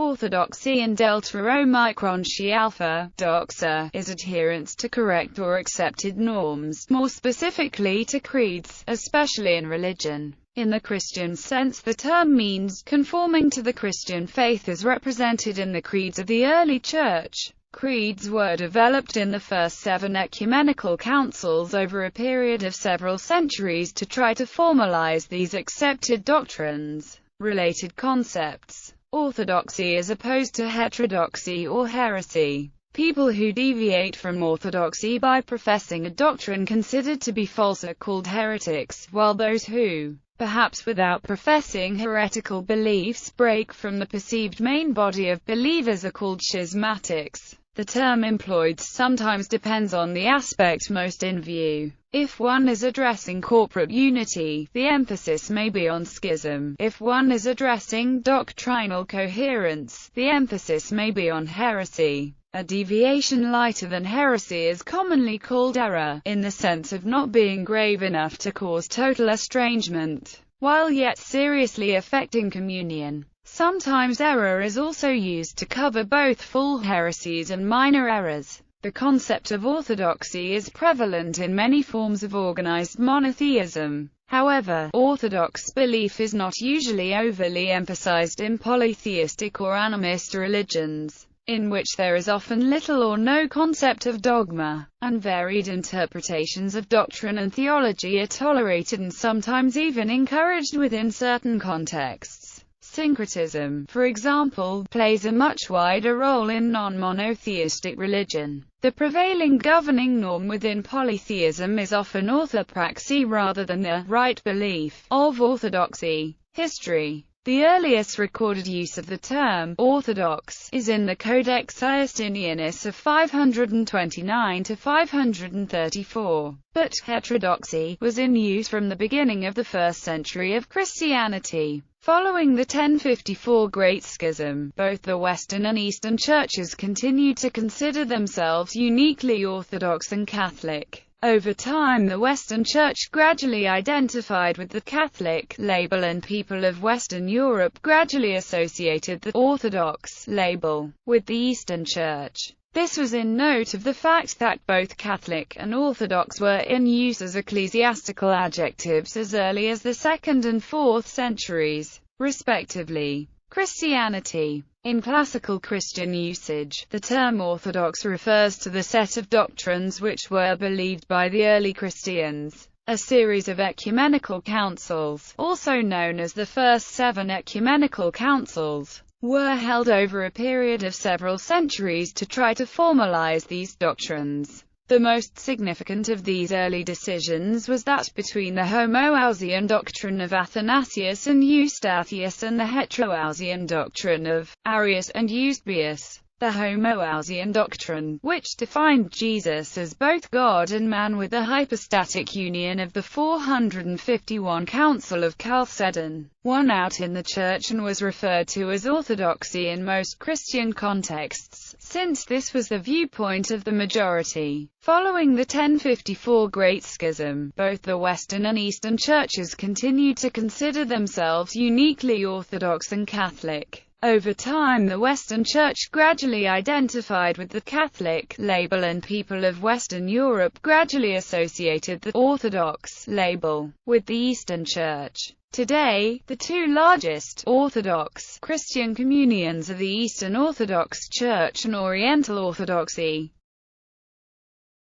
Orthodoxy and Delta Omicron Chi Alpha, doxa, is adherence to correct or accepted norms, more specifically to creeds, especially in religion. In the Christian sense, the term means conforming to the Christian faith as represented in the creeds of the early Church. Creeds were developed in the first 7 ecumenical councils over a period of several centuries to try to formalize these accepted doctrines. Related concepts. Orthodoxy is opposed to heterodoxy or heresy. People who deviate from orthodoxy by professing a doctrine considered to be false are called heretics, while those who, perhaps without professing heretical beliefs, break from the perceived main body of believers are called schismatics. The term employed sometimes depends on the aspect most in view. If one is addressing corporate unity, the emphasis may be on schism. If one is addressing doctrinal coherence, the emphasis may be on heresy. A deviation lighter than heresy is commonly called error, in the sense of not being grave enough to cause total estrangement, while yet seriously affecting communion. Sometimes error is also used to cover both full heresies and minor errors. The concept of orthodoxy is prevalent in many forms of organized monotheism. However, orthodox belief is not usually overly emphasized in polytheistic or animist religions, in which there is often little or no concept of dogma, and varied interpretations of doctrine and theology are tolerated and sometimes even encouraged within certain contexts. Syncretism, for example, plays a much wider role in non-monotheistic religion. The prevailing governing norm within polytheism is often orthopraxy rather than the right belief of orthodoxy. History. The earliest recorded use of the term orthodox is in the Codex Iustinianus of 529 to 534, but heterodoxy was in use from the beginning of the 1st century of Christianity. Following the 1054 Great Schism, both the Western and Eastern churches continued to consider themselves uniquely Orthodox and Catholic. Over time, the Western Church gradually identified with the Catholic label and people of Western Europe gradually associated the Orthodox label with the Eastern Church. This was in note of the fact that both Catholic and Orthodox were in use as ecclesiastical adjectives as early as the 2nd and 4th centuries, respectively. Christianity. In classical Christian usage, the term orthodox refers to the set of doctrines which were believed by the early Christians. A series of ecumenical councils, also known as the first 7 ecumenical councils, were held over a period of several centuries to try to formalize these doctrines. The most significant of these early decisions was that between the Homoousian doctrine of Athanasius and Eustathius and the Heteroousian doctrine of Arius and Eusebius. The Homoousian doctrine, which defined Jesus as both God and man with the hypostatic union of the 451 Council of Chalcedon, won out in the Church and was referred to as orthodoxy in most Christian contexts, since this was the viewpoint of the majority. Following the 1054 Great Schism, both the Western and Eastern churches continued to consider themselves uniquely Orthodox and Catholic. Over time, the Western Church gradually identified with the Catholic label and people of Western Europe gradually associated the Orthodox label with the Eastern Church. Today, the 2 largest Orthodox Christian communions are the Eastern Orthodox Church and Oriental Orthodoxy.